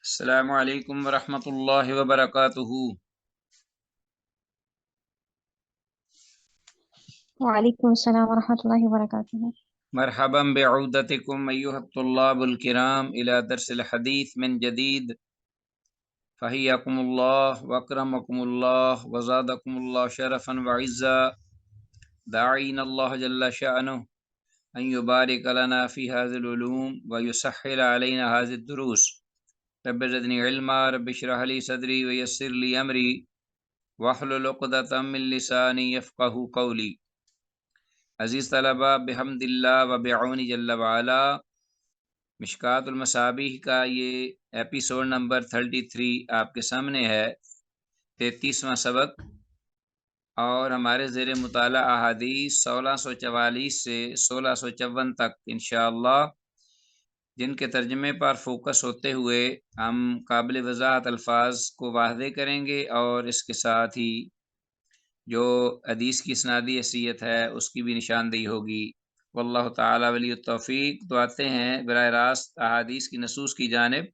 السلام علیکم ورحمۃ اللہ وبرکاتہ۔ وعلیکم السلام ورحمۃ اللہ وبرکاتہ۔ مرحبا بعودتکم ایھا الطلاب الکرام الی درس الحدیث من جدید، فحیاکم اللہ واکرمکم اللہ وزادکم اللہ شرفا وعزا، داعین اللہ جل شأنہ ان یبارک لنا فی هذه العلوم ویسهل علینا هذه الدروس۔ رب زدنی علما، رب اشرح لی صدری ویسر لی امری واحلل عقدۃ من لسانی یفقهوا قولی۔ عزیز طلبہ، بحمد اللہ و بعون جل وعلا، مشکات المصابیح کا یہ ایپیسوڈ نمبر 33 آپ کے سامنے ہے، 33واں سبق، اور ہمارے زیر مطالعہ احادیث 1644 سے 1654 تک انشاءاللہ، جن کے ترجمے پر فوکس ہوتے ہوئے ہم قابل وضاحت الفاظ کو واضح کریں گے، اور اس کے ساتھ ہی جو حدیث کی اسنادی حیثیت ہے اس کی بھی نشاندہی ہوگی۔ واللہ تعالی ولی التوفیق۔ تو آتے ہیں براہ راست احادیث کی نصوص کی جانب،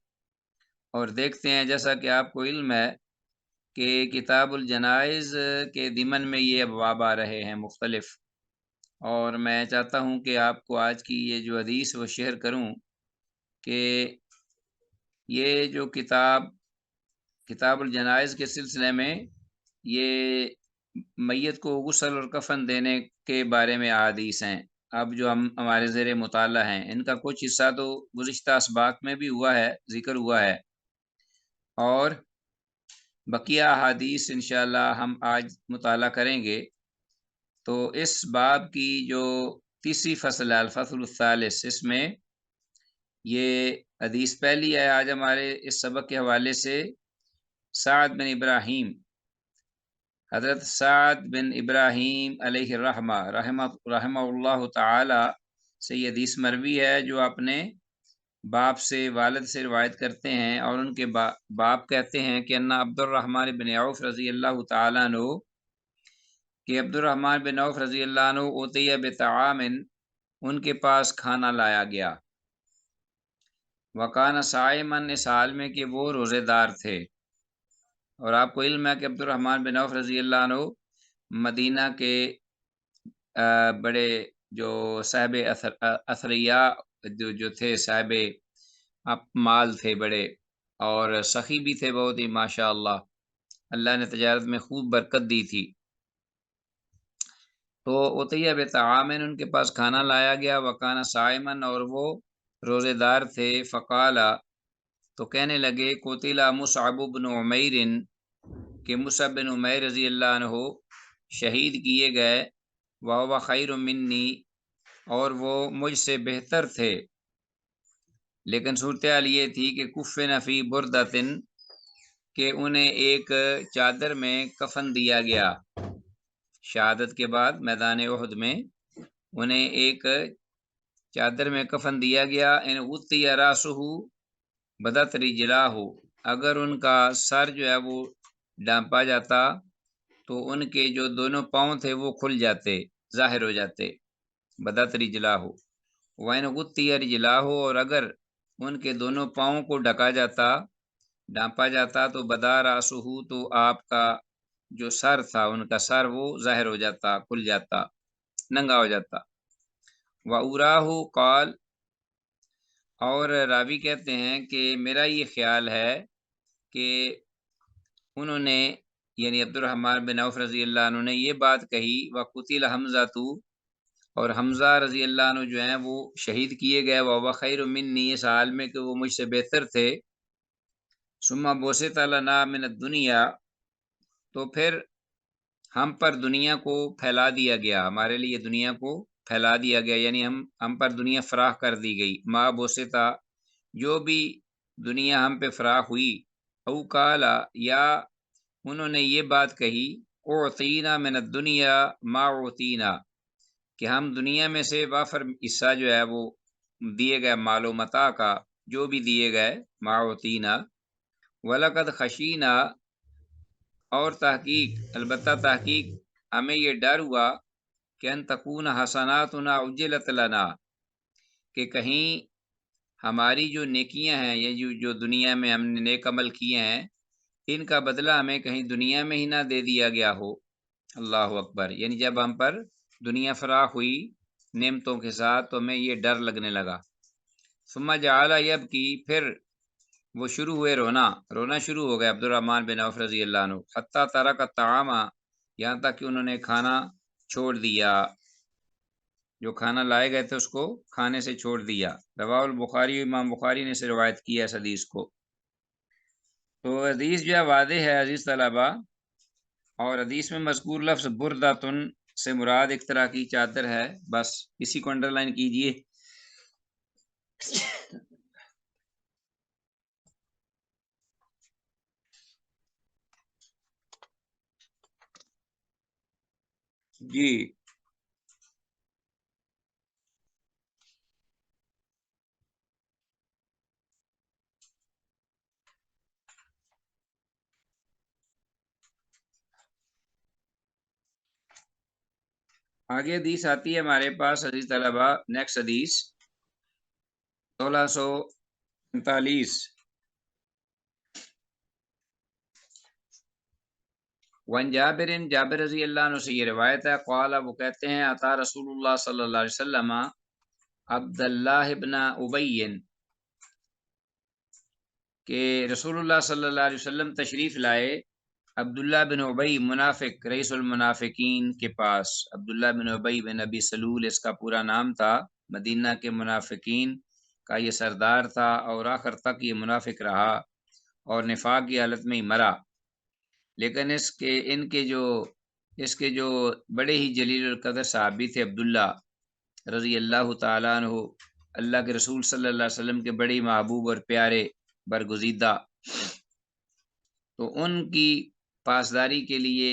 اور دیکھتے ہیں، جیسا کہ آپ کو علم ہے کہ کتاب الجنائز کے ضمن میں یہ ابواب آ رہے ہیں مختلف، اور میں چاہتا ہوں کہ آپ کو آج کی یہ جو حدیث وہ شیئر کروں کہ یہ جو کتاب الجنائز کے سلسلے میں یہ میت کو غسل اور کفن دینے کے بارے میں احادیث ہیں۔ اب جو ہمارے زیر مطالعہ ہیں، ان کا کچھ حصہ تو گزشتہ اسباق میں بھی ہوا ہے، ذکر ہوا ہے، اور بقیہ احادیث انشاءاللہ ہم آج مطالعہ کریں گے۔ تو اس باب کی جو تیسری فصل ہے، الفصل الثالث، اس میں یہ حدیث پہلی ہے آج ہمارے اس سبق کے حوالے سے، سعد بن ابراہیم، حضرت سعد بن ابراہیم علیہ الرحمہ رحمہ اللہ تعالی سے یہ حدیث مروی ہے، جو اپنے باپ سے، والد سے روایت کرتے ہیں، اور ان کے باپ کہتے ہیں کہ ان عبد الرحمن بن عوف رضی اللہ تعالیٰ عنہ، کہ عبد الرحمن بن عوف رضی اللہ عنہ اوتیہ بطعام، ان کے پاس کھانا لایا گیا، وکان صائما، اس حال میں کہ وہ روزے دار تھے۔ اور آپ کو علم ہے کہ عبد الرحمن بن عوف رضی اللہ عنہ مدینہ کے بڑے جو صاحب اثریا جو تھے، صاحب مال تھے بڑے، اور سخی بھی تھے بہت ہی، ماشاء اللہ، اللہ نے تجارت میں خوب برکت دی تھی۔ تو عطیہ بطعام، ان کے پاس کھانا لایا گیا، وکانا صائمن، اور وہ روزے دار تھے۔ فقالا، تو کہنے لگے، قتل مصعب بن عمیر، کہ مصعب بن عمیر رضی اللہ عنہ شہید کیے گئے، وَهُوَ خَيْرٌ مِّنِّي، اور وہ مجھ سے بہتر تھے، لیکن صورتحال یہ تھی کہ کفن فی بردۃ، کہ انہیں ایک چادر میں کفن دیا گیا، شہادت کے بعد میدان احد میں انہیں ایک چادر میں کفن دیا گیا۔ ان غطی راسہ بدت رجلاہ، اگر ان کا سر جو ہے وہ ڈانپا جاتا تو ان کے جو دونوں پاؤں تھے وہ کھل جاتے، ظاہر ہو جاتے، بدت رجلاہ، وَإِنْ غُطِّيَ رِجْلَاهُ، اور اگر ان کے دونوں پاؤں کو ڈھکا جاتا، ڈانپا جاتا، تو بدا راسہ، تو آپ کا جو سر تھا، ان کا سر وہ ظاہر ہو جاتا، کھل جاتا، ننگا ہو جاتا۔ وَأُرَاهُ قال، اور راوی کہتے ہیں کہ میرا یہ خیال ہے کہ انہوں نے، یعنی عبد الرحمن بن عوف رضی اللہ عنہ نے یہ بات کہی، وَقُتِلَ حَمْزَةُ، اور حمزہ رضی اللہ عنہ جو ہیں وہ شہید کیے گئے، وَهُوَ خَيْرٌ مِّنِّي، اس حال میں کہ وہ مجھ سے بہتر تھے۔ ثُمَّ بُعِثَ لَنَا مِنَ الدُّنْيَا، تو پھر ہم پر دنیا کو پھیلا دیا گیا، ہمارے لیے دنیا کو پھیلا دیا گیا، یعنی ہم پر دنیا فراخ کر دی گئی، ما بوسطا، جو بھی دنیا ہم پہ فراخ ہوئی، او کالا، یا انہوں نے یہ بات کہی، اعطینا من الدنیا ما اعطینا، کہ ہم دنیا میں سے وافر حصہ جو ہے وہ دیے گئے، مال و متاع کا جو بھی دیے گئے، ما اعطینا، وَلَقَدْ خَشِينَا، اور تحقیق، البتہ تحقیق، ہمیں یہ ڈر ہوا کہ ان تکون حسناتنا عجلت لنا، کہ کہیں ہماری جو نیکیاں ہیں یا جو دنیا میں ہم نے نیک عمل کیے ہیں ان کا بدلہ ہمیں کہیں دنیا میں ہی نہ دے دیا گیا ہو۔ اللہ اکبر، یعنی جب ہم پر دنیا فراخ ہوئی نعمتوں کے ساتھ تو ہمیں یہ ڈر لگنے لگا۔ ثم جعل یبکی، پھر وہ شروع ہوئے رونا شروع ہو گیا عبد الرحمن بن عوف رضی اللہ عنہ، حتیٰ ترک الطعام، یہاں تک کہ انہوں نے کھانا چھوڑ دیا، جو کھانا لائے گئے تھے اس کو کھانے سے چھوڑ دیا۔ رواہ البخاری، امام بخاری نے سے روایت کیا اس حدیث کو۔ تو حدیث جو ہے واضح ہے عزیز طلبہ، اور حدیث میں مذکور لفظ بردۃن سے مراد ایک طرح کی چادر ہے، بس اسی کو انڈر لائن کیجئے۔ جی آگے حدیث آتی ہے ہمارے پاس عزیز طلبہ، نیکسٹ حدیث 1645۔ وان جابر رضی اللہ عنہ سے یہ روایت ہے، قال، وہ کہتے ہیں، عطا رسول اللہ صلی اللہ علیہ وسلم عبداللہ ابن ابی، کہ رسول اللہ صلی اللہ علیہ وسلم تشریف لائے عبداللہ بن ابی، منافق، رئیس المنافقین کے پاس۔ عبداللہ بن ابی بن ابی سلول اس کا پورا نام تھا، مدینہ کے منافقین کا یہ سردار تھا، اور آخر تک یہ منافق رہا اور نفاق کی حالت میں ہی مرا۔ لیکن اس کے جو بڑے ہی جلیل القدر صحابی تھے عبداللہ رضی اللہ تعالیٰ عنہ، اللہ کے رسول صلی اللہ علیہ وسلم کے بڑی محبوب اور پیارے برگزیدہ، تو ان کی پاسداری کے لیے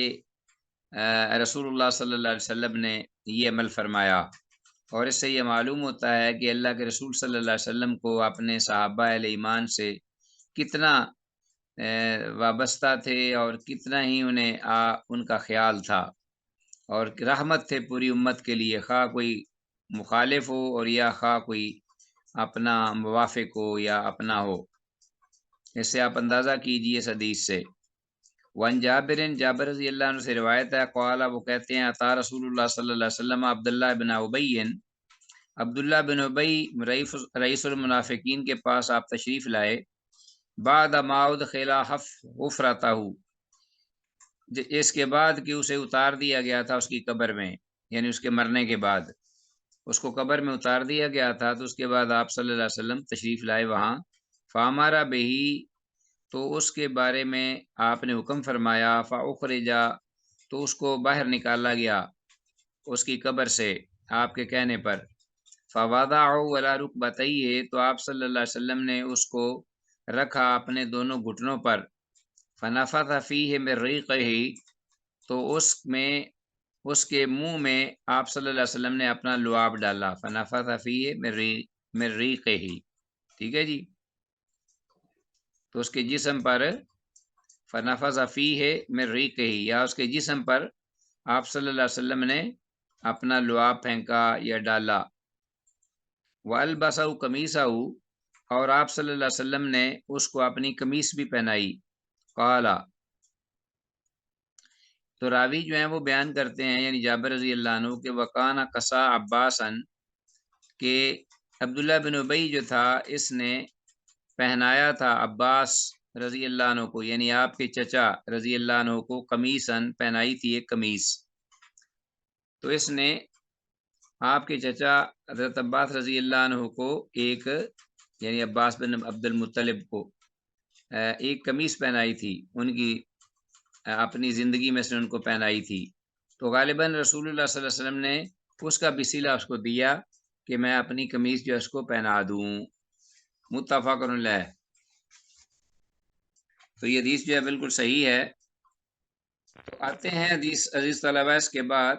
رسول اللہ صلی اللہ علیہ وسلم نے یہ عمل فرمایا۔ اور اس سے یہ معلوم ہوتا ہے کہ اللہ کے رسول صلی اللہ علیہ وسلم کو اپنے صحابہ اہل ایمان سے کتنا وابستہ تھے اور کتنا ہی انہیں ان کا خیال تھا، اور رحمت تھے پوری امت کے لیے، خواہ کوئی مخالف ہو اور یا خواہ کوئی اپنا موافق ہو یا اپنا ہو۔ اس سے آپ اندازہ کیجئے اس حدیث سے۔ وان جابر رضی اللہ عنہ سے روایت ہے، قال، وہ کہتے ہیں، عطا رسول اللہ صلی اللہ علیہ وسلم عبداللہ بن ابی، عبداللہ بن ابی رئیس المنافقین کے پاس آپ تشریف لائے، بعد ما ادخل حفرتہ، اس کے بعد کہ اسے اتار دیا گیا تھا اس کی قبر میں، یعنی اس کے مرنے کے بعد اس کو قبر میں اتار دیا گیا تھا، تو اس کے بعد آپ صلی اللہ علیہ وسلم تشریف لائے وہاں، فامارا بہی، تو اس کے بارے میں آپ نے حکم فرمایا، فاخرجا، تو اس کو باہر نکالا گیا اس کی قبر سے آپ کے کہنے پر، فوضعوا علی رکبتیہ، تو آپ صلی اللہ علیہ وسلم نے اس کو رکھا اپنے دونوں گھٹنوں پر، فنفث فیہ من ریقہ، تو اس کے منہ میں آپ صلی اللہ علیہ وسلم نے اپنا لعاب ڈالا، فنفث فیہ من ریقہ، ٹھیک ہے جی، تو اس کے جسم پر، فنفث فیہ من ریقہ، یا اس کے جسم پر آپ صلی اللہ علیہ وسلم نے اپنا لعاب پھینکا یا ڈالا۔ وَأَلْبَسَهُ قَمِيصَهُ، اور آپ صلی اللہ علیہ وسلم نے اس کو اپنی قمیص بھی پہنائی۔ قال، تو راوی جو ہیں وہ بیان کرتے ہیں، یعنی جابر رضی اللہ عنہ، کہ وَقَانَ قَصَا عَبَّاسًا، کہ عبداللہ بن ابی جو تھا اس نے پہنایا تھا عباس رضی اللہ عنہ کو، یعنی آپ کے چچا رضی اللہ عنہ کو، قمیصاً، پہنائی تھی ایک قمیص۔ تو اس نے آپ کے چچا حضرت عباس رضی اللہ عنہ کو ایک، یعنی عباس بن عبد المطلب کو ایک قمیص پہنائی تھی، ان کی اپنی زندگی میں سے ان کو پہنائی تھی۔ تو غالباً رسول اللہ صلی اللہ علیہ وسلم نے اس کا بھی صلہ اس کو دیا کہ میں اپنی قمیص جو اس کو پہنا دوں، متفق علیہ۔ تو یہ حدیث جو ہے بالکل صحیح ہے۔ تو آتے ہیں حدیث عزیز طلبہ، اس کے بعد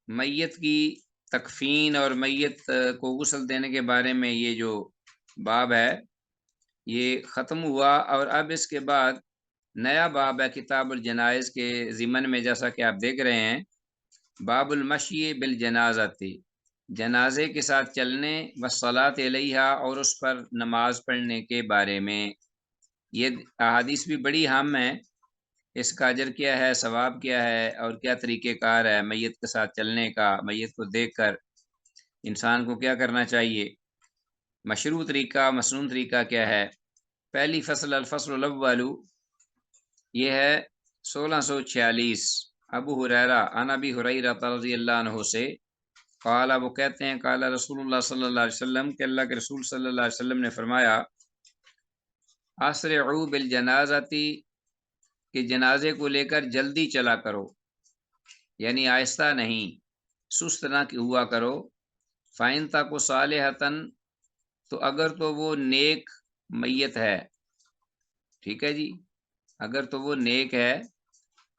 میت کی تکفین اور میت کو غسل دینے کے بارے میں یہ جو باب ہے یہ ختم ہوا، اور اب اس کے بعد نیا باب ہے کتاب الجنائز کے ضمن میں، جیسا کہ آپ دیکھ رہے ہیں، باب المشی بالجنازۃ، جنازے کے ساتھ چلنے والصلاۃ علیہا اور اس پر نماز پڑھنے کے بارے میں۔ یہ احادیث بھی بڑی اہم ہیں، اس کا اجر کیا ہے، ثواب کیا ہے، اور کیا طریقہ کار ہے میت کے ساتھ چلنے کا، میت کو دیکھ کر انسان کو کیا کرنا چاہیے، مشروع طریقہ مسنون طریقہ کیا ہے۔ پہلی فصل الفصل الاول یہ ہے 1646 ابو ہریرہ عن ابی ہریرہ رضی اللہ عنہ سے قال، وہ کہتے ہیں قال رسول اللہ صلی اللہ علیہ وسلم کہ اللہ کے رسول صلی اللہ علیہ وسلم نے فرمایا اسرعوا بالجنازتی کہ جنازے کو لے کر جلدی چلا کرو، یعنی آہستہ نہیں، سست نہ ہوا کرو۔ فَإِن تَكُ صَالِحَةً تو اگر تو وہ نیک میت ہے، ٹھیک ہے جی، اگر تو وہ نیک ہے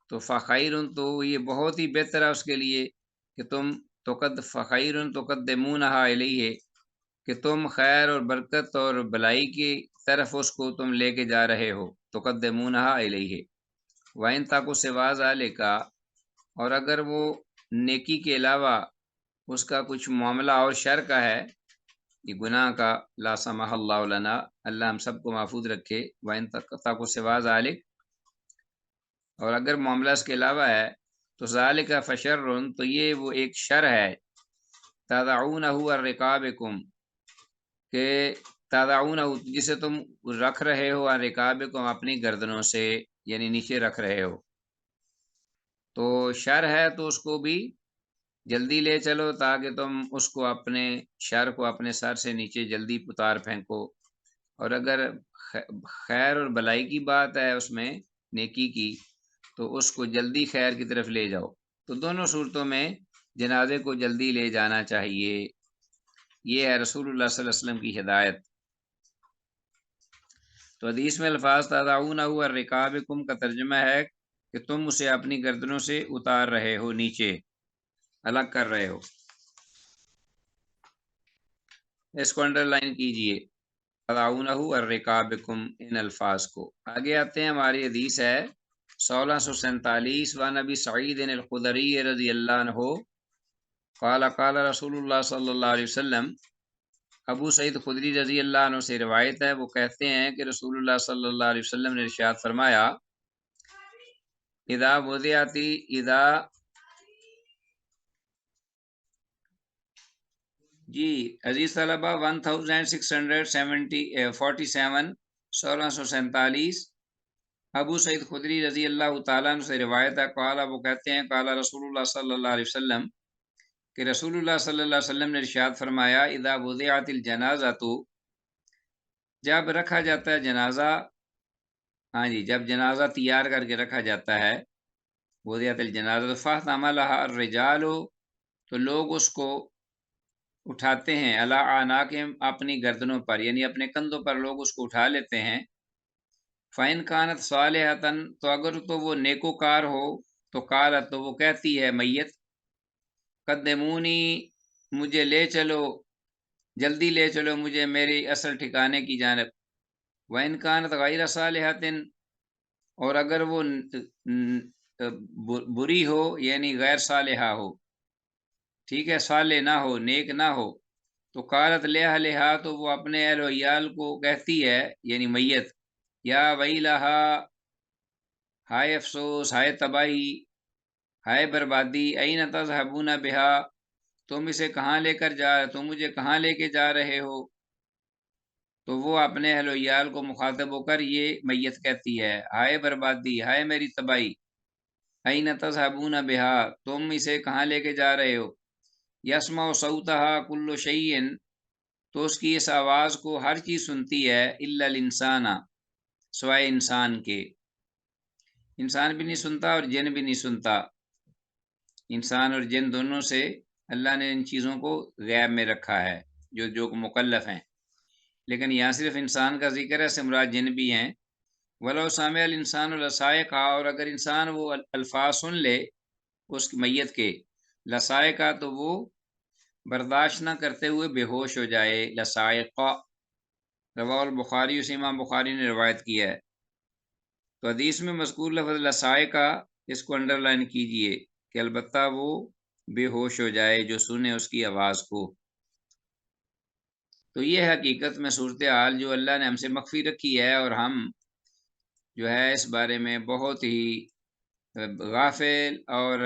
تو فخیر تو یہ بہت ہی بہتر ہے اس کے لیے کہ تم فخیر تقدمونہا الیہ کہ تم خیر اور برکت اور بلائی کی طرف اس کو تم لے کے جا رہے ہو، تقدمونہا الیہ۔ وَإِن تَكُ سِوَىٰ ذَلِكَ اور اگر وہ نیکی کے علاوہ اس کا کچھ معاملہ اور شر کا ہے، یہ گناہ کا، لا سمح اللہ لنا، اللہ ہم سب کو محفوظ رکھے۔ وَإِن تَكُ سِوَىٰ ذَلِكَ اور اگر معاملہ اس کے علاوہ ہے تو ذالک فشر تو یہ وہ ایک شر ہے، تدعونہ الرقابکم کہ تدعونہ جسے تم رکھ رہے ہو الرقابکم اپنی گردنوں سے، یعنی نیچے رکھ رہے ہو، تو شر ہے تو اس کو بھی جلدی لے چلو تاکہ تم اس کو اپنے شر کو اپنے سر سے نیچے جلدی اتار پھینکو، اور اگر خیر اور بلائی کی بات ہے اس میں نیکی کی تو اس کو جلدی خیر کی طرف لے جاؤ۔ تو دونوں صورتوں میں جنازے کو جلدی لے جانا چاہیے، یہ ہے رسول اللہ صلی اللہ علیہ وسلم کی ہدایت۔ تو حدیث میں الفاظ تدعونہ الرقابکم کا ترجمہ ہے کہ تم اسے اپنی گردنوں سے اتار رہے ہو، نیچے الگ کر رہے ہو۔ اس کو انڈر لائن کیجئے، تدعونہ الرقابکم، ان الفاظ کو۔ آگے آتے ہیں، ہماری حدیث ہے 1647 وعن ابی سعید الخدری رضی اللہ عنہ قال قال رسول اللہ صلی اللہ علیہ وسلم، ابو سعید خدری رضی اللہ عنہ سے روایت ہے، وہ کہتے ہیں کہ رسول اللہ صلی اللہ علیہ وسلم نے ارشاد فرمایا جی عزیز طلبہ 1647 1647 ابو سعید خدری رضی اللہ تعالیٰ عنہ سے روایت ہے، قال وہ کہتے ہیں قال رسول اللہ صلی اللہ علیہ وسلم کہ رسول اللہ صلی اللہ علیہ وسلم نے ارشاد فرمایا اذا وضعت الجنازہ جب رکھا جاتا ہے جنازہ، ہاں جی، جب جنازہ تیار کر کے رکھا جاتا ہے، وضعت الجنازہ فاحتملها الرجال تو لوگ اس کو اٹھاتے ہیں، علی اعناقہم اپنی گردنوں پر، یعنی اپنے کندھوں پر لوگ اس کو اٹھا لیتے ہیں۔ فَإِن كَانَتْ صَالِحَةً تو اگر تو وہ نیکوکار ہو تو قالت تو وہ کہتی ہے میت قدمونی مجھے لے چلو، جلدی لے چلو مجھے میری اصل ٹھکانے کی جانب۔ وَإِن كَانَتْ غَيْرَ صَالِحَةٍ اور اگر وہ بری ہو، یعنی غیر صالحہ ہو، ٹھیک ہے، صالح نہ ہو، نیک نہ ہو، تو قالت لأہلہا تو وہ اپنے اہل و عیال کو کہتی ہے، یعنی میت، یا ویلہا ہائے افسوس، ہائے تباہی، ہائے بربادی، این تذہبون بہا تم اسے کہاں لے کر تم مجھے کہاں لے کے جا رہے ہو، تو وہ اپنے اہل و عیال کو مخاطب ہو کر یہ میت کہتی ہے، ہائے بربادی، ہائے میری تباہی، این تذہبون بہا تم اسے کہاں لے کے جا رہے ہو۔ یسمع صوتہا کل شیء تو اس کی اس آواز کو ہر چیز سنتی ہے، الا الانسان سوائے انسان کے، انسان بھی نہیں سنتا اور جن بھی نہیں سنتا، انسان اور جن دونوں سے اللہ نے ان چیزوں کو غیب میں رکھا ہے جو مکلف ہیں، لیکن یہاں صرف انسان کا ذکر ہے، سے مراد جن بھی ہیں۔ ولو سامع الانسان لصائقہ اور اگر انسان وہ الفاظ سن لے اس میت کے، لصائقہ تو وہ برداشت نہ کرتے ہوئے بے ہوش ہو جائے، لصائقہ رواہ البخاری، اسے امام بخاری نے روایت کیا ہے۔ تو حدیث میں مذکور لفظ لصائقہ اس کو انڈر لائن کیجئے کہ البتہ وہ بے ہوش ہو جائے جو سنے اس کی آواز کو۔ تو یہ حقیقت میں صورتحال جو اللہ نے ہم سے مخفی رکھی ہے، اور ہم جو ہے اس بارے میں بہت ہی غافل اور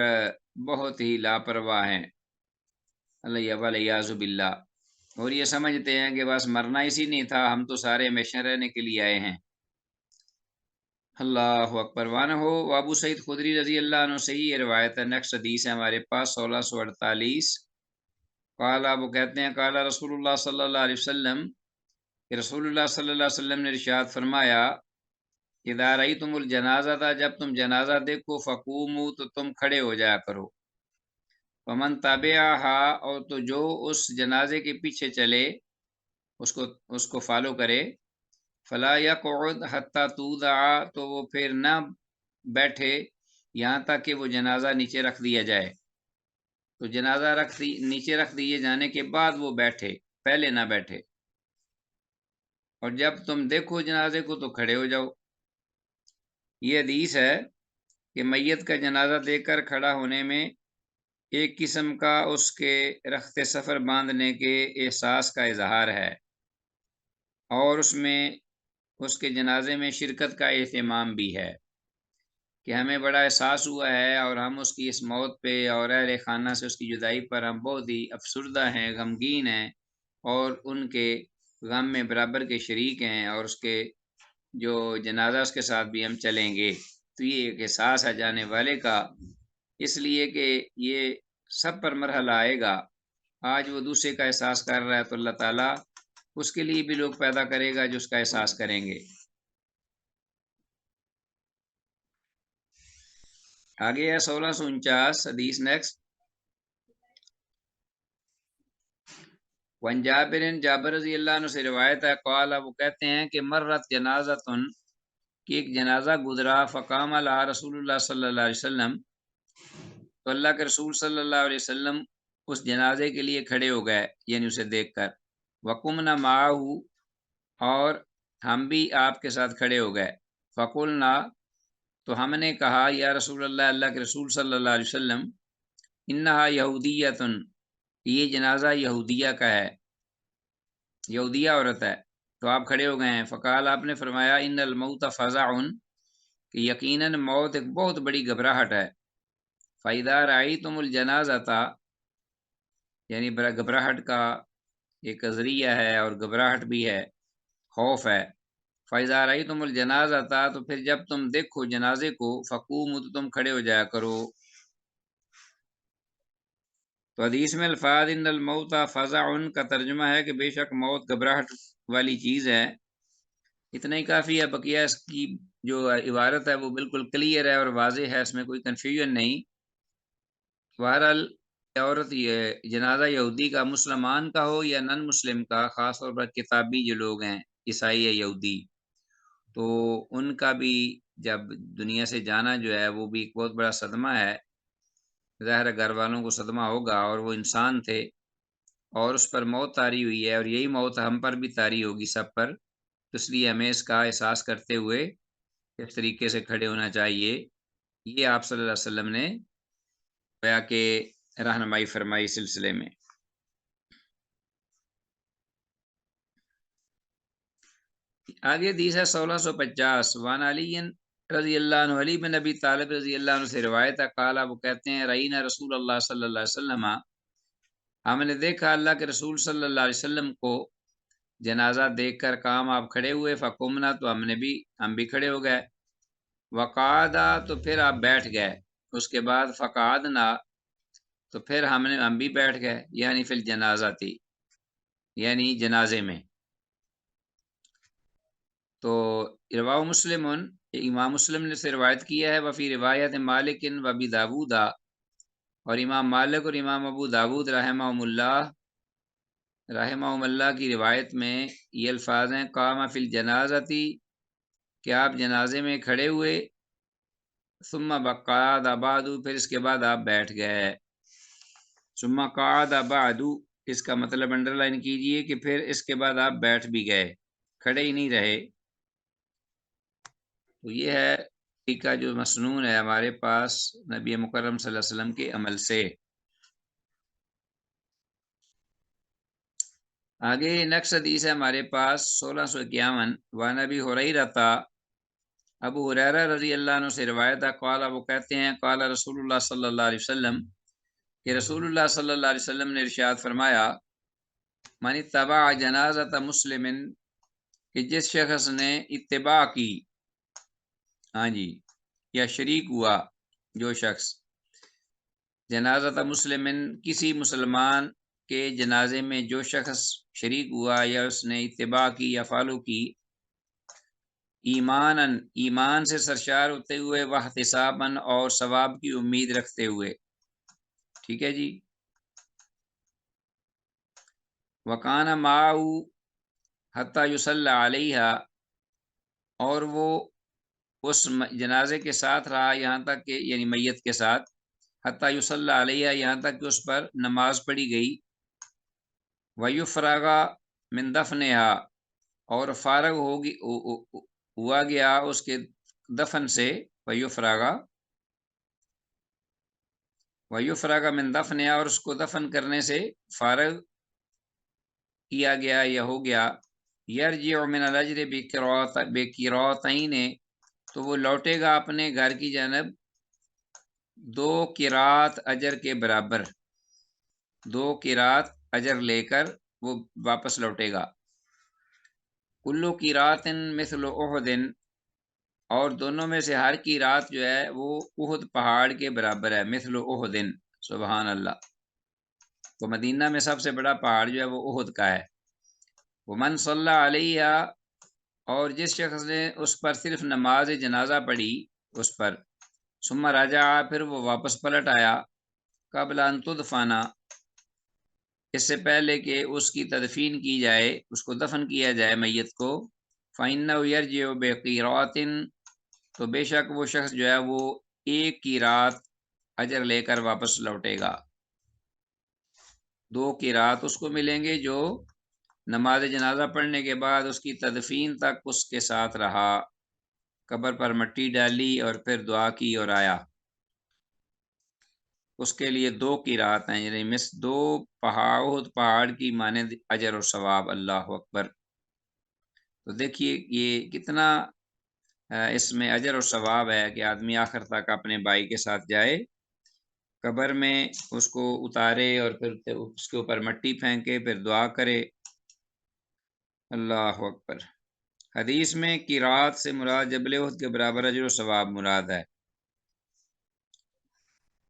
بہت ہی لاپرواہ ہیں، ولیعذ باللہ، اور یہ سمجھتے ہیں کہ بس مرنا اسی نہیں تھا، ہم تو سارے ہمیشہ رہنے کے لیے آئے ہیں۔ اللہ اکبر۔ وانہ ہو ابو سعید خدری رضی اللہ عنہ سے ہی یہ روایت ہے۔ نیکسٹ حدیث ہے ہمارے پاس 1648۔ قال، وہ کہتے ہیں قال رسول اللہ صلی اللہ علیہ وسلم، کہ رسول اللہ صلی اللہ علیہ وسلم نے ارشاد فرمایا، اذا رأیتم الجنازہ تھا، جب تم جنازہ دیکھو، فقوموا، تو تم کھڑے ہو جایا کرو، ومن تابعہا، اور تو جو اس جنازے کے پیچھے چلے، اس کو فالو کرے، فلا یقعد حتی توضع، تو وہ پھر نہ بیٹھے یہاں تک کہ وہ جنازہ نیچے رکھ دیا جائے۔ تو جنازہ نیچے رکھ دیے جانے کے بعد وہ بیٹھے، پہلے نہ بیٹھے، اور جب تم دیکھو جنازے کو تو کھڑے ہو جاؤ۔ یہ حدیث ہے کہ میت کا جنازہ دیکھ کر کھڑا ہونے میں ایک قسم کا اس کے رخت سفر باندھنے کے احساس کا اظہار ہے، اور اس میں اس کے جنازے میں شرکت کا اہتمام بھی ہے، کہ ہمیں بڑا احساس ہوا ہے، اور ہم اس کی اس موت پہ اور اہل خانہ سے اس کی جدائی پر ہم بہت ہی افسردہ ہیں، غمگین ہیں، اور ان کے غم میں برابر کے شریک ہیں، اور اس کے جو جنازہ اس کے ساتھ بھی ہم چلیں گے۔ تو یہ ایک احساس ہے جانے والے کا، اس لیے کہ یہ سب پر مرحلہ آئے گا۔ آج وہ دوسرے کا احساس کر رہا ہے تو اللہ تعالیٰ اس کے لیے بھی لوگ پیدا کرے گا جو اس کا احساس کریں گے۔ آگے ہے 1649 حدیث نیکسٹ۔ وان جابر، جابر رضی اللہ عنہ سے روایت ہے، قال، وہ کہتے ہیں کہ مرت جنازتن، کہ ایک جنازہ گزرا، فقام لہا رسول اللہ صلی اللہ علیہ وسلم، تو اللہ کے رسول صلی اللہ علیہ وسلم اس جنازے کے لیے کھڑے ہو گئے، یعنی اسے دیکھ کر، وقمنا معہ، اور ہم بھی آپ کے ساتھ کھڑے ہو گئے، فقلنا، تو ہم نے کہا، یا رسول اللہ، اللہ کے رسول صلی اللہ علیہ وسلم، انہا یہودیتن، یہ جنازہ یہودیہ کا ہے، یہودیہ عورت ہے، تو آپ کھڑے ہو گئے ہیں۔ فقال، آپ نے فرمایا، ان الموت فزع، کہ یقیناً موت ایک بہت بڑی گھبراہٹ ہے، فَإِذَا رَأَيْتُمُ الْجَنَازَةَ، یعنی گھبراہٹ کا ایک ذریعہ ہے، اور گھبراہٹ بھی ہے، خوف ہے۔ فَإِذَا رَأَيْتُمُ الْجَنَازَةَ، تو پھر جب تم دیکھو جنازے کو، فَقُومُوا، تو تم کھڑے ہو جایا کرو۔ تو حدیث میں الفاظ ان الموت فزع کا ترجمہ ہے کہ بے شک موت گھبراہٹ والی چیز ہے، اتنا ہی کافی ہے، بقیہ اس کی جو عبارت ہے وہ بالکل کلیئر ہے اور واضح ہے، اس میں کوئی کنفیوژن نہیں۔ بہرحال عورت، یہ جنازہ یہودی کا، مسلمان کا ہو یا نن مسلم کا، خاص طور پر کتابی جو لوگ ہیں، عیسائی یا یہودی، تو ان کا بھی جب دنیا سے جانا جو ہے وہ بھی ایک بہت بڑا صدمہ ہے، ظاہر ہے گھر والوں کو صدمہ ہوگا، اور وہ انسان تھے، اور اس پر موت طاری ہوئی ہے، اور یہی موت ہم پر بھی طاری ہوگی، سب پر، اس لیے ہمیں اس کا احساس کرتے ہوئے اس طریقے سے کھڑے ہونا چاہیے۔ یہ آپ صلی اللہ علیہ وسلم نے گویا کہ رہنمائی فرمائی اس سلسلے میں۔ آگے حدیث ہے 1650، وان علی رضی اللہ عنہ، علی بن نبی طالب رضی اللہ عنہ سے روایت ہے، قال، وہ کہتے ہیں، رئینا رسول اللہ صلی اللہ علیہ وسلم، ہم نے دیکھا اللہ کے رسول صلی اللہ علیہ وسلم کو، جنازہ دیکھ کر کام آپ کھڑے ہوئے، فقمنا، تو ہم بھی کھڑے ہو گئے، وقعدا، تو پھر آپ بیٹھ گئے، اس کے بعد فقعدنا، تو پھر ہم بھی بیٹھ گئے، یعنی فی الجنازہ تھی، یعنی جنازے میں۔ تو رواه مسلم، امام مسلم نے سے روایت کیا ہے، وفی روایت مالک و ابی داود، اور امام مالک اور امام ابو داود رحمہ اللہ کی روایت میں یہ الفاظ ہیں، قام فی الجنازتی، کہ آپ جنازے میں کھڑے ہوئے، ثم بقعد بعد، پھر اس کے بعد آپ بیٹھ گئے، ثم قعد بعد، اس کا مطلب انڈر لائن کیجئے کہ پھر اس کے بعد آپ بیٹھ بھی گئے، کھڑے ہی نہیں رہے۔ تو یہ ہے طریقہ جو مسنون ہے ہمارے پاس نبی مکرم صلی اللہ علیہ وسلم کے عمل سے۔ آگے نیکسٹ حدیث ہے ہمارے پاس 1651 وعن ابی ہریرہ، ابو ہریرہ رضی اللہ عنہ سے روایت ہے، قال وہ کہتے ہیں قال رسول اللہ صلی اللہ علیہ وسلم کہ رسول اللہ صلی اللہ علیہ وسلم نے ارشاد فرمایا، من اتبع جنازۃ مسلم، کہ جس شخص نے اتباع کی، ہاں جی، یا شریک ہوا، جو شخص جنازۃ مسلم، کسی مسلمان کے جنازے میں جو شخص شریک ہوا یا اس نے اتباع کی یا فالو کی، ایمان سے سرشار ہوتے ہوئے، واحتساباً اور ثواب کی امید رکھتے ہوئے، ٹھیک ہے جی، وکان معہ حتی یصلی علیہ، اور وہ اس جنازے کے ساتھ رہا یہاں تک کہ، یعنی میت کے ساتھ، حتی یصلی علیہ، یہاں تک کہ اس پر نماز پڑھی گئی، ویفرغ من دفنہا، اور فارغ ہوگی ہوا گیا اس کے دفن سے، ویفرغ من دفنہا، اور اس کو دفن کرنے سے فارغ کیا گیا یا ہو گیا، یرجع من الاجر بقراطین، تو وہ لوٹے گا اپنے گھر کی جانب 2 قرات اجر کے برابر، 2 قرات اجر لے کر وہ واپس لوٹے گا، کل قرات مثل احد، اور دونوں میں سے ہر قرات جو ہے وہ احد پہاڑ کے برابر ہے، مثل احد، سبحان اللہ، تو مدینہ میں سب سے بڑا پہاڑ جو ہے وہ احد کا ہے، ومن صلی علیہ، اور جس شخص نے اس پر صرف نماز جنازہ پڑھی اس پر، ثم رجع، پھر وہ واپس پلٹ آیا، قبل ان تدفن، اس سے پہلے کہ اس کی تدفین کی جائے، اس کو دفن کیا جائے میت کو، فإنه يرجع بقيرات، تو بے شک وہ شخص جو ہے وہ 1 قیرات اجر لے کر واپس لوٹے گا، 2 قیرات اس کو ملیں گے جو نماز جنازہ پڑھنے کے بعد اس کی تدفین تک اس کے ساتھ رہا، قبر پر مٹی ڈالی اور پھر دعا کی اور آیا، اس کے لیے 2 قرات ہیں، یعنی 2 پہاڑ کی مانند اجر اور ثواب، اللہ اکبر۔ تو دیکھیے یہ کتنا اس میں اجر اور ثواب ہے کہ آدمی آخر تک اپنے بھائی کے ساتھ جائے، قبر میں اس کو اتارے اور پھر اس کے اوپر مٹی پھینکے، پھر دعا کرے، اللہ اکبر۔ حدیث میں قرات سے مراد جبل احد کے برابر اجر و ثواب مراد ہے۔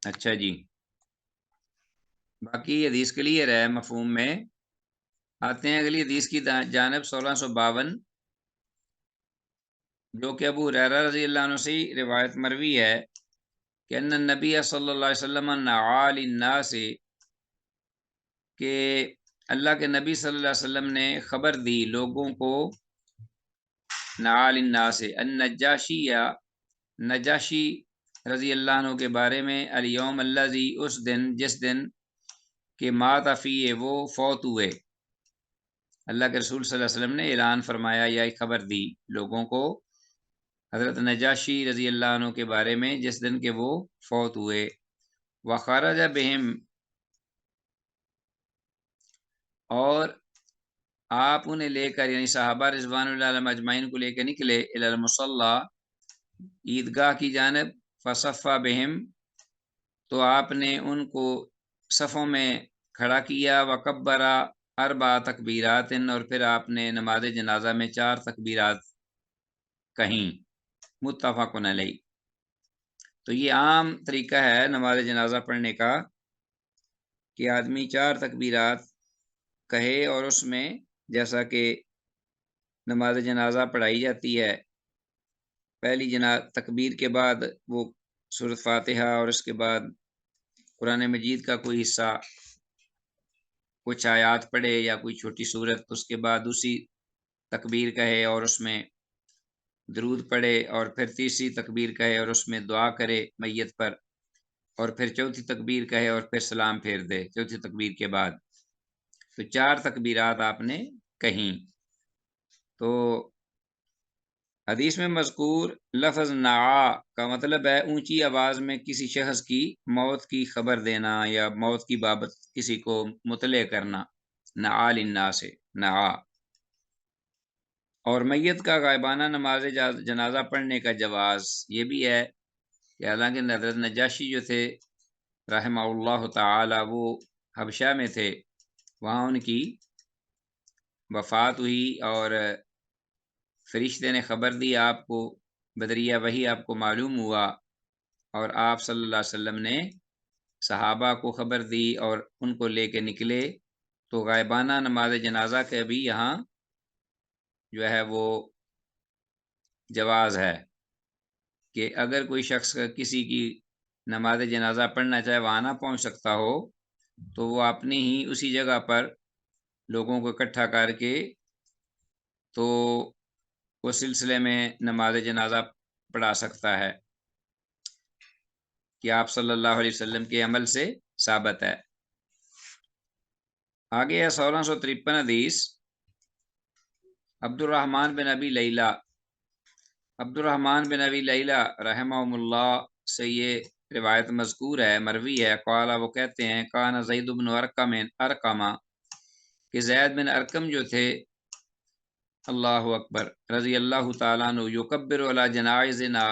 اچھا جی، باقی حدیث کلیئر ہے مفہوم میں۔ آتے ہیں اگلی حدیث کی جانب، 1652، جو کہ ابو ہریرہ رضی اللہ عنہ سے روایت مروی ہے کہ ان النبی صلی اللہ علیہ وسلم نعا للناس، کہ اللہ کے نبی صلی اللہ علیہ وسلم نے خبر دی لوگوں کو، نعا للناس، النجاشی، یا نجاشی رضی اللہ عنہ کے بارے میں، الیوم الذی، اس دن جس دن کہ مات فیہ، وہ فوت ہوئے، اللہ کے رسول صلی اللہ علیہ وسلم نے اعلان فرمایا یا خبر دی لوگوں کو حضرت نجاشی رضی اللہ عنہ کے بارے میں جس دن کہ وہ فوت ہوئے، وخرج بہم، اور آپ انہیں لے کر، یعنی صحابہ رضوان اللہ علیہم اجمعین کو لے کر نکلے، الی المصلی، عیدگاہ کی جانب، فصفا بہم، تو آپ نے ان کو صفوں میں کھڑا کیا، وکبرا 4 تکبیرات، اور پھر آپ نے نماز جنازہ میں 4 تکبیرات کہیں، متفق علیہ۔ تو یہ عام طریقہ ہے نماز جنازہ پڑھنے کا کہ آدمی 4 تکبیرات کہے، اور اس میں جیسا کہ نماز جنازہ پڑھائی جاتی ہے، پہلی تکبیر کے بعد وہ سورۃ فاتحہ، اور اس کے بعد قرآن مجید کا کوئی حصہ، کچھ آیات پڑھے یا کوئی چھوٹی سورت، اس کے بعد دوسری تکبیر کہے اور اس میں درود پڑھے، اور پھر تیسری تکبیر کہے اور اس میں دعا کرے میت پر، اور پھر چوتھی تکبیر کہے اور پھر سلام پھیر دے چوتھی تکبیر کے بعد، تو 4 تکبیرات آپ نے کہیں۔ تو حدیث میں مذکور لفظ نعا کا مطلب ہے اونچی آواز میں کسی شخص کی موت کی خبر دینا یا موت کی بابت کسی کو مطلع کرنا، نعا للناس نعا۔ اور میت کا غائبانہ نماز جنازہ پڑھنے کا جواز یہ بھی ہے کہ حالانکہ حضرت نجاشی جو تھے رحمہ اللہ تعالی وہ حبشہ میں تھے، وہاں ان کی وفات ہوئی اور فرشتے نے خبر دی آپ کو، بدریہ وہی آپ کو معلوم ہوا، اور آپ صلی اللہ علیہ وسلم نے صحابہ کو خبر دی اور ان کو لے کے نکلے، تو غائبانہ نماز جنازہ کے بھی یہاں جو ہے وہ جواز ہے کہ اگر کوئی شخص کسی کی نماز جنازہ پڑھنا چاہے، وہاں نہ پہنچ سکتا ہو، تو وہ اپنی ہی اسی جگہ پر لوگوں کو اکٹھا کر کے تو اس سلسلے میں نماز جنازہ پڑھا سکتا ہے، کہ آپ صلی اللہ علیہ وسلم کے عمل سے ثابت ہے۔ آگے ہے 1653 حدیث عبد الرحمن بن ابی لیلہ، عبد الرحمن بن ابی لیلہ رحمہ اللہ سے یہ روایت مذکور ہے، مروی ہے، قال وہ کہتے ہیں کان زید بن ارقمہ کہ زید بن ارقم جو تھے اللہ اکبر رضی اللہ تعالیٰ عنہ یکبر علی جنائزنا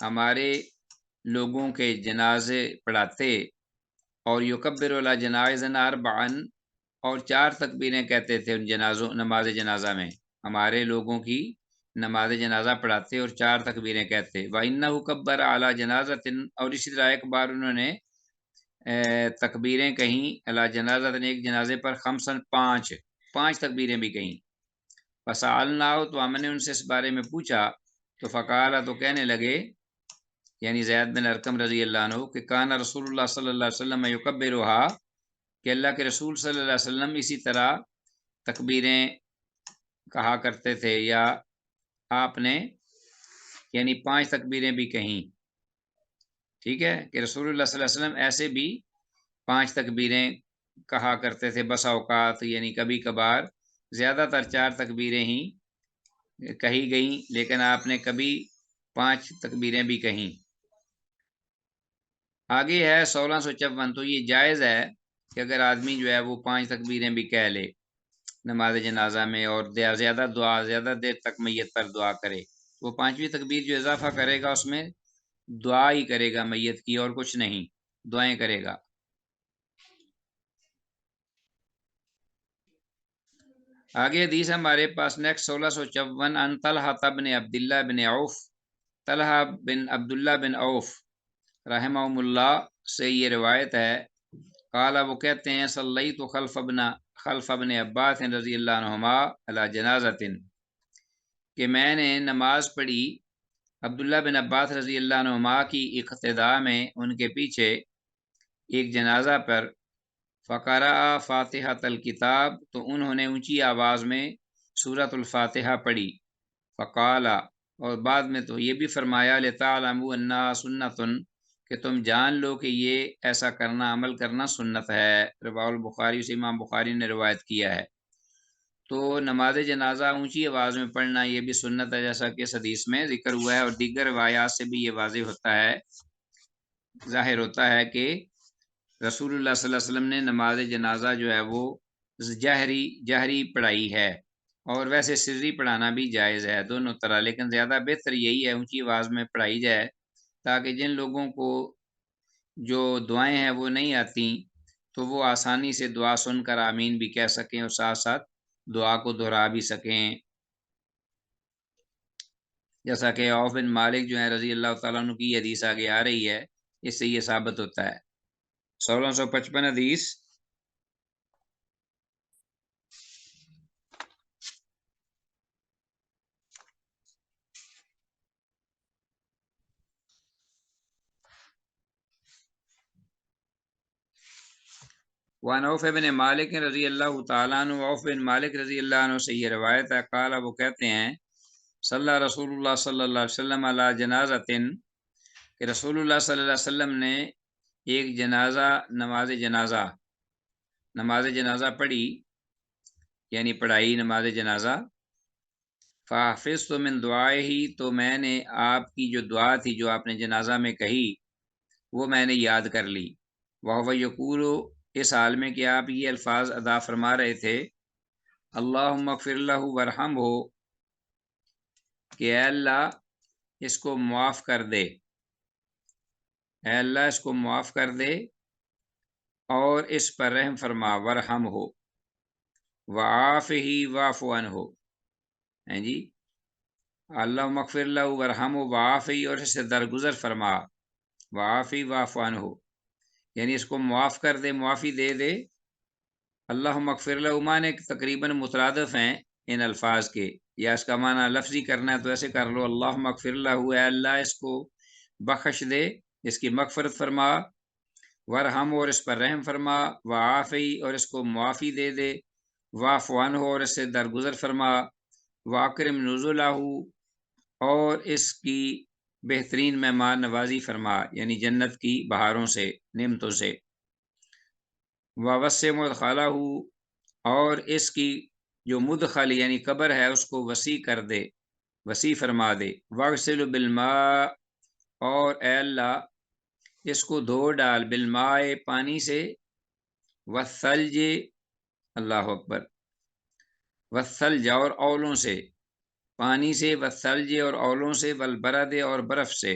ہمارے لوگوں کے جنازے پڑھاتے، اور یکبر علی جنائزنا اربعن اور 4 تکبیریں کہتے تھے ان نماز جنازہ میں، ہمارے لوگوں کی نماز جنازہ پڑھاتے اور 4 تکبیریں کہتے۔ وَإِنَّهُ كَبَّرَ عَلَى جَنَازَةٍ اور اسی طرح ایک بار انہوں نے تکبیریں کہیں علی جنازہ ایک جنازے پر، خمسن 5 تکبیریں بھی کہیں۔ فَسَأَلْنَاهُ تو ہم نے ان سے اس بارے میں پوچھا، تو فقال تو کہنے لگے یعنی زید بن ارقم رضی اللہ عنہ کہ کان رسول اللہ صلی اللہ علیہ وسلم یکبرها کہ اللہ کے رسول صلی اللہ علیہ وسلم اسی طرح تکبیریں کہا کرتے تھے، یا آپ نے یعنی 5 تکبیریں بھی کہیں، ٹھیک ہے، کہ رسول اللہ صلی اللہ علیہ وسلم ایسے بھی 5 تکبیریں کہا کرتے تھے بسا اوقات، یعنی کبھی کبھار زیادہ تر 4 تکبیریں ہی کہی گئیں، لیکن آپ نے کبھی 5 تکبیریں بھی کہیں۔ آگے ہے 1654 تو یہ جائز ہے کہ اگر آدمی جو ہے وہ 5 تکبیریں بھی کہہ لے نماز جنازہ میں، اور زیادہ دیر تک میت پر دعا کرے، وہ 5ویں تکبیر جو اضافہ کرے گا اس میں دعا ہی کرے گا میت کی، اور کچھ نہیں، دعائیں کرے گا۔ آگے حدیث ہمارے پاس نیکسٹ 1654 ان طلحہ بن عبداللہ بن عوف، طلحہ بن عبداللہ بن عوف رحمہ اللہ سے یہ روایت ہے، قال وہ کہتے ہیں صلیت خلف ابن عباس رضی اللہ عنہما علی جنازۃ کہ میں نے نماز پڑھی عبداللہ بن عباس رضی اللہ عنہما کی اقتداء میں ان کے پیچھے ایک جنازہ پر، فقرأ فاتحۃ الکتاب تو انہوں نے اونچی آواز میں سورۃ الفاتحہ پڑھی، فقال اور بعد میں تو یہ بھی فرمایا لتعلموا انہا سنۃ کہ تم جان لو کہ یہ ایسا کرنا عمل کرنا سنت ہے، رواه البخاری سے امام بخاری نے روایت کیا ہے۔ تو نماز جنازہ اونچی آواز میں پڑھنا یہ بھی سنت ہے، جیسا کہ اس حدیث میں ذکر ہوا ہے، اور دیگر روایات سے بھی یہ واضح ہوتا ہے، ظاہر ہوتا ہے کہ رسول اللہ صلی اللہ علیہ وسلم نے نماز جنازہ جو ہے وہ جہری پڑھائی ہے، اور ویسے سری پڑھانا بھی جائز ہے، دونوں طرح، لیکن زیادہ بہتر یہی ہے اونچی آواز میں پڑھائی جائے، تاکہ جن لوگوں کو جو دعائیں ہیں وہ نہیں آتی تو وہ آسانی سے دعا سن کر آمین بھی کہہ سکیں، اور ساتھ ساتھ دعا کو دہرا بھی سکیں، جیسا کہ عوف بن مالک جو ہیں رضی اللہ تعالیٰ عنہ کی حدیث آگے آ رہی ہے، اس سے یہ ثابت ہوتا ہے۔ 1655 حدیث وعن عوف بن مالک رضی اللہ تعالیٰ عنہ، عوف بن مالک رضی اللہ عنہ سے یہ روایت ہے، قال وہ کہتے ہیں صلی رسول اللہ صلی اللہ علیہ وسلم علی جنازۃ کہ رسول اللہ صلی اللہ علیہ وسلم نے ایک نماز جنازہ پڑھی، یعنی پڑھائی نماز جنازہ، فحفظت من دعائہ تو میں نے آپ کی جو دعا تھی جو آپ نے جنازہ میں کہی وہ میں نے یاد کر لی، وہو یقول اس حال میں کہ آپ یہ الفاظ ادا فرما رہے تھے اللہم اغفر لہ ورحمہ، کہ اے اللہ اس کو معاف کر دے، اے اللہ اس کو معاف کر دے اور اس پر رحم فرما، ورحمہ وعافہ واعف عنہ، ہیں جی، اللہم اغفر لہ ورحمہ وعافہ، اور اس سے درگزر فرما، وعافہ واعف عنہ، یعنی اس کو معاف کر دے، معافی دے دے۔ اللہم اغفر لہ معنی تقریباً مترادف ہیں ان الفاظ کے، یا اس کا معنی لفظی کرنا ہے تو ایسے کر لو اللہم اغفر لہ، اے اللہ اس کو بخش دے، اس کی مغفرت فرما، ورحم اور اس پر رحم فرما، وعافی اور اس کو معافی دے دے، واعف عنہ اور اس سے درگزر فرما، واکرم نزلہ اور اس کی بہترین مہمان نوازی فرما، یعنی جنت کی بہاروں سے، نعمتوں سے، ووسع مدخلہ اور اس کی جو مدخل یعنی قبر ہے اس کو وسیع کر دے، وسیع فرما دے، واغسل بالماء اور اے اللہ اس کو دھو ڈال، بالماء پانی سے، والثلج اللہ اکبر، والثلج اور اولوں سے، پانی سے، والثلج اور اولوں سے، والبرد اور برف سے،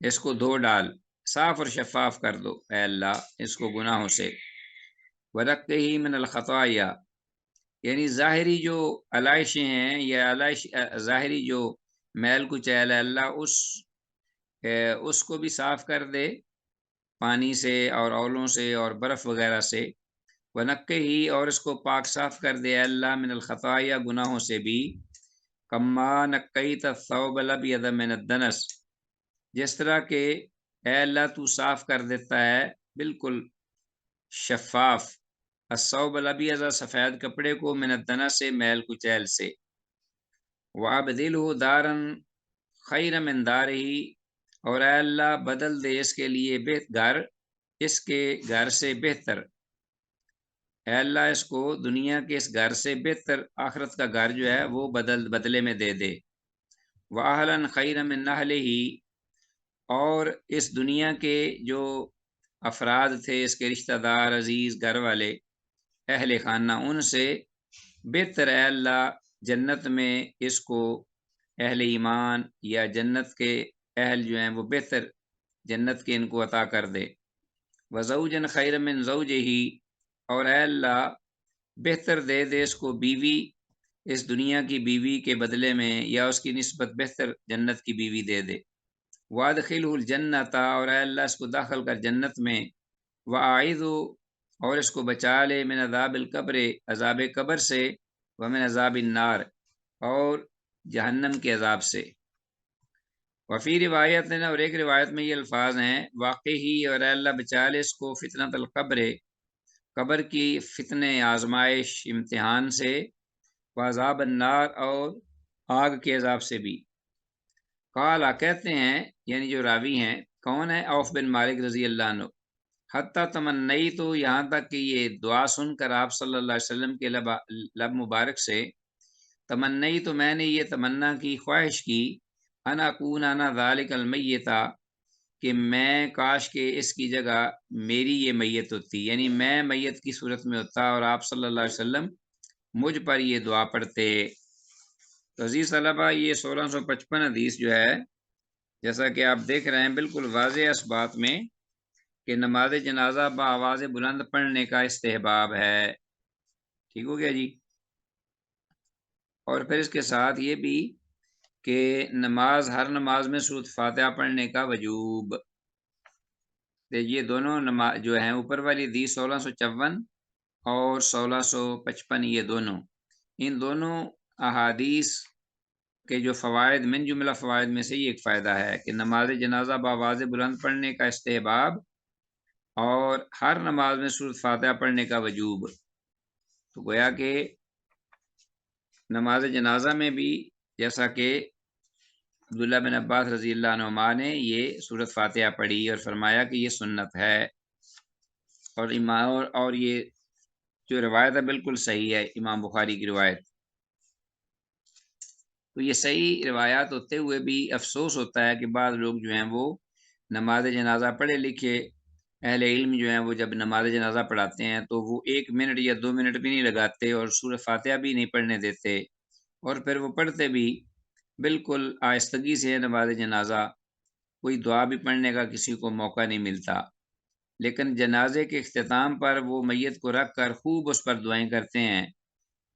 اس کو دھو ڈال، صاف اور شفاف کر دو اے اللہ اس کو گناہوں سے، ورقہ من الخطایا، یعنی ظاہری جو علائشیں ہیں یا ظاہری جو میل کچیل ہے اللہ اس کو بھی صاف کر دے پانی سے اور اولوں سے اور برف وغیرہ سے، ونقہ ہی اور اس کو پاک صاف کر دے اللہ من الخطایا گناہوں سے بھی، کما نقیت الثوب الابیض من الدنس، جس طرح کہ اے اللہ تو صاف کر دیتا ہے بالکل شفاف الثوب الابیض سفید کپڑے کو، من الدنس سے میل کچیل سے، وابدلہ دارا خیر من دارہ اور اے اللہ بدل دے اس کے لیے گھر اس کے گھر سے بہتر، اے اللہ اس کو دنیا کے اس گھر سے بہتر آخرت کا گھر جو ہے وہ بدلے میں دے دے، وَأَهْلًا خَيْرًا مِنْ أَهْلِهِ اور اس دنیا کے جو افراد تھے اس کے رشتہ دار عزیز گھر والے اہل خانہ ان سے بہتر اے اللہ جنت میں اس کو اہل ایمان یا جنت کے اہل جو ہیں وہ بہتر جنت کے ان کو عطا کر دے، وَزَوْجًا خَيْرًا مِنْ زَوْجِهِ اور اے اللہ بہتر دے دے اس کو بیوی اس دنیا کی بیوی کے بدلے میں یا اس کی نسبت بہتر جنت کی بیوی دے دے، وادخلہ الجنت اور اے اللہ اس کو داخل کر جنت میں، واعذہ اور اس کو بچا لے من عذاب القبر عذاب قبر سے، ومن عذاب النار اور جہنم کے عذاب سے، وفی روایت اور ایک روایت میں یہ الفاظ ہیں واقعی اور اے اللہ بچا لے اس کو فتنۃ القبر قبر کی فتنے آزمائش امتحان سے، وعذاب النار اور آگ کے عذاب سے بھی، قالا کہتے ہیں یعنی جو راوی ہیں کون ہے عوف بن مالک رضی اللہ عنہ، حتیٰ تمنئی تو یہاں تک کہ یہ دعا سن کر آپ صلی اللہ علیہ وسلم کے لب مبارک سے، تمنئی تو میں نے یہ تمنا کی خواہش کی، انا اکون انا ذالک المیتا کہ میں کاش کہ اس کی جگہ میری یہ میت ہوتی، یعنی میں میت کی صورت میں ہوتا اور آپ صلی اللہ علیہ وسلم مجھ پر یہ دعا پڑھتے۔ تو عزیز طلبہ یہ 1655 حدیث جو ہے جیسا کہ آپ دیکھ رہے ہیں بالکل واضح اس بات میں کہ نماز جنازہ بآواز بلند پڑھنے کا استحباب ہے، ٹھیک ہو گیا جی، اور پھر اس کے ساتھ یہ بھی کہ ہر نماز میں سورۃ فاتحہ پڑھنے کا وجوب، یہ دونوں نماز جو ہیں اوپر والی حدیث 1654 اور 1655 یہ دونوں ان دونوں احادیث کے جو فوائد من جملہ فوائد میں سے یہ ایک فائدہ ہے کہ نماز جنازہ بآواز بلند پڑھنے کا استحباب اور ہر نماز میں سورۃ فاتحہ پڑھنے کا وجوب، تو گویا کہ نماز جنازہ میں بھی جیسا کہ عبداللہ بن عباس رضی اللہ عنہما نے یہ سورۃ فاتحہ پڑھی اور فرمایا کہ یہ سنت ہے، اور یہ جو روایت ہے بالکل صحیح ہے امام بخاری کی روایت، تو یہ صحیح روایات ہوتے ہوئے بھی افسوس ہوتا ہے کہ بعض لوگ جو ہیں وہ نماز جنازہ پڑھے لکھے اہل علم جو ہیں وہ جب نماز جنازہ پڑھاتے ہیں تو وہ 1 منٹ یا 2 منٹ بھی نہیں لگاتے اور سورہ فاتحہ بھی نہیں پڑھنے دیتے، اور پھر وہ پڑھتے بھی بالکل آہستگی سے نماز جنازہ، کوئی دعا بھی پڑھنے کا کسی کو موقع نہیں ملتا۔ لیکن جنازے کے اختتام پر وہ میت کو رکھ کر خوب اس پر دعائیں کرتے ہیں،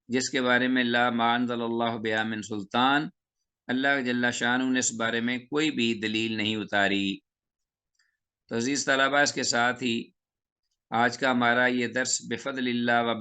جس کے بارے میں لا ما انزل اللہ بہا من سلطان، اللہ جل شانہ نے اس بارے میں کوئی بھی دلیل نہیں اتاری۔ تو عزیز طلباء، اس کے ساتھ ہی آج کا ہمارا یہ درس بفضل اللہ و